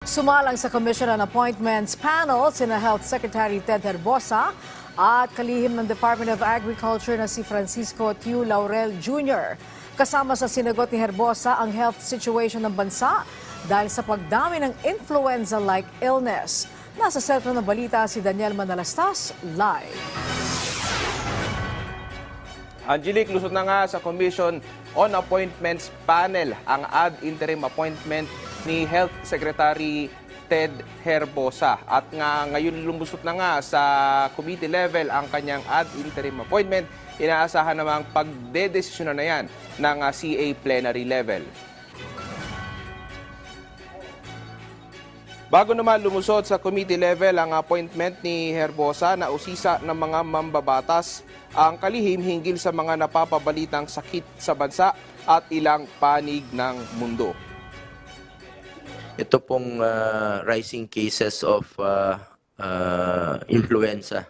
Sumalang sa Commission on Appointments panel sina Health Secretary Ted Herbosa at kalihim ng Department of Agriculture na si Francisco Tiu Laurel Jr. Kasama sa sinagot ni Herbosa ang health situation ng bansa dahil sa pagdami ng influenza-like illness. Nasa sentro ng balita si Daniel Manalastas, live. Angelique, lusot na nga sa Commission on Appointments panel ang ad interim appointment ni Health Secretary Ted Herbosa. At ngayon lumusot na nga sa committee level ang kanyang ad interim appointment. Inaasahan namang pagdedesisyonan na yan ng CA plenary level. Bago naman lumusot sa committee level ang appointment ni Herbosa na usisa ng mga mambabatas ang kalihim hinggil sa mga napapabalitang sakit sa bansa at ilang panig ng mundo. Ito pong rising cases of influenza.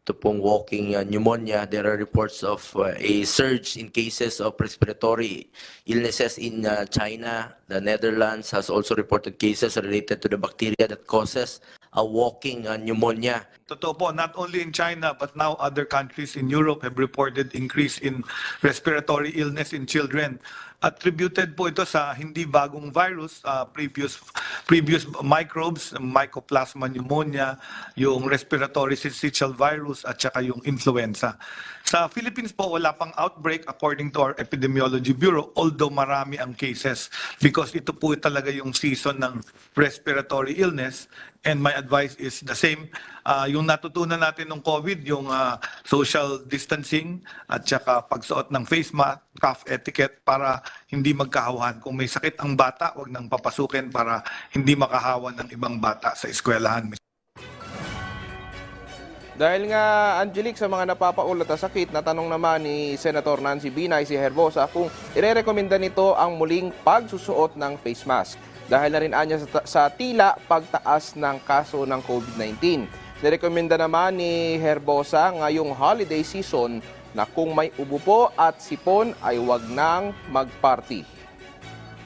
Ito pong walking pneumonia. There are reports of a surge in cases of respiratory illnesses in China. The Netherlands has also reported cases related to the bacteria that causes a walking pneumonia. Totoo po, not only in China but now other countries in Europe have reported increase in respiratory illness in children. Attributed po ito sa hindi bagong virus, previous microbes, Mycoplasma pneumonia, yung respiratory syncytial virus at saka yung influenza. Sa Philippines po wala pang outbreak according to our Epidemiology Bureau, although marami ang cases because ito po talaga yung season ng respiratory illness. And my advice is the same. Yung natutunan natin ng COVID, yung social distancing at saka pagsuot ng face mask, cough etiquette para hindi magkahawan. Kung may sakit ang bata, wag nang papasukin para hindi makahawan ng ibang bata sa eskwelahan. Dahil nga, Angelique, sa mga napapaulat na sakit, natanong naman ni Senator Nancy Binay si Herbosa kung irerekomenda nito ang muling pagsusuot ng face mask. Dahil na rin anya sa tila pagtaas ng kaso ng COVID-19. Nirekomenda naman ni Herbosa ngayong holiday season na kung may ubo po at sipon ay wag nang mag-party.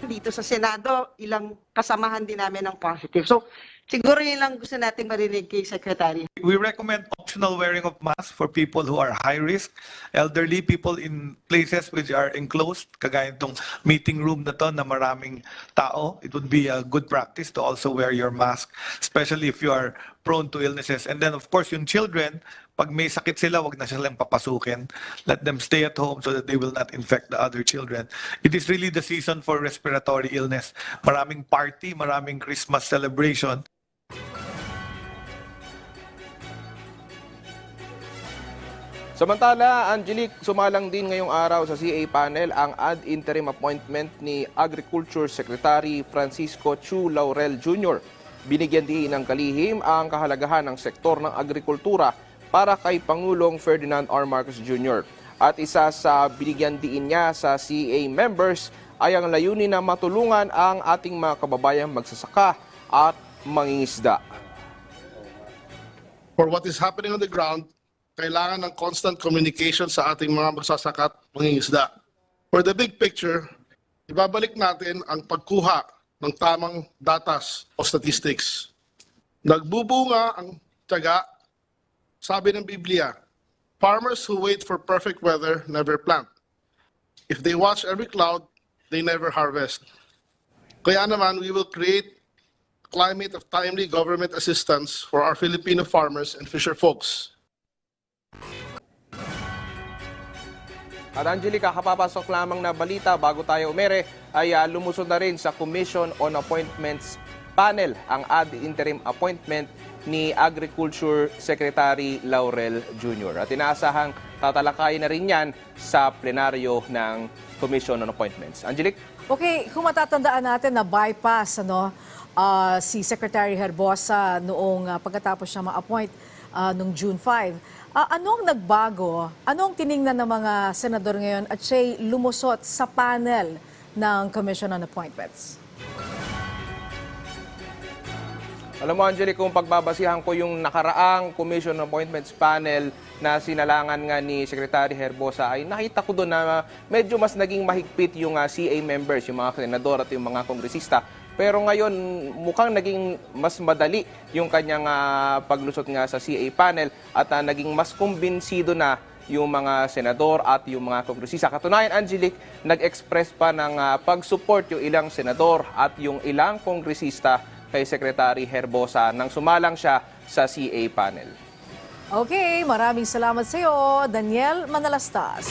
Dito sa Senado, ilang kasamahan din namin ng positive. So, siguro yun lang gusto natin marinig kay Secretary. We recommend optional wearing of masks for people who are high risk, elderly people in places which are enclosed, kagaya itong meeting room na to na maraming tao. It would be a good practice to also wear your mask, especially if you are prone to illnesses. And then of course, yung children, pag may sakit sila, wag na silang papasukin. Let them stay at home so that they will not infect the other children. It is really the season for respiratory illness. Maraming party, maraming Christmas celebration. Samantala, Angelique, sumalang din ngayong araw sa CA panel ang ad interim appointment ni Agriculture Secretary Francisco Tiu Laurel Jr. Binigyan din ng kalihim ang kahalagahan ng sektor ng agrikultura para kay Pangulong Ferdinand R. Marcos Jr. At isa sa binigyan diin niya sa CA members ay ang layunin na matulungan ang ating mga kababayang magsasaka at mangingisda. For what is happening on the ground, kailangan ng constant communication sa ating mga magsasaka at mangingisda. For the big picture, ibabalik natin ang pagkuha ng tamang datas o statistics. Nagbubunga ang tiyaga. Sabi ng Biblia, farmers who wait for perfect weather never plant. If they watch every cloud, they never harvest. Kaya naman, we will create a climate of timely government assistance for our Filipino farmers and fisher folks. At Angelica, kapapasok lamang na balita bago tayo umere ay lumusod na rin sa Commission on Appointments panel ang ad interim appointment ni Agriculture Secretary Laurel Jr. At inaasahang tatalakayin na rin yan sa plenaryo ng Commission on Appointments. Angelique? Okay, kung matatandaan natin na bypass si Secretary Herbosa noong pagkatapos siya ma-appoint noong June 5. Anong nagbago? Anong tiningnan ng mga senador ngayon at siya'y lumusot sa panel ng Commission on Appointments? Alam mo, Angelique, kung pagbabasihan ko yung nakaraang Commission on Appointments panel na sinalangan nga ni Secretary Herbosa, ay nakita ko doon na medyo mas naging mahigpit yung CA members, yung mga senador at yung mga kongresista Pero ngayon, mukhang naging mas madali yung kanyang paglusot nga sa CA panel at naging mas kumbinsido na yung mga senador at yung mga kongresista. Katunayan, Angelique, nag-express pa ng pag-support yung ilang senador at yung ilang kongresista kay Secretary Herbosa nang sumalang siya sa CA panel. Okay, maraming salamat sa iyo, Daniel Manalastas.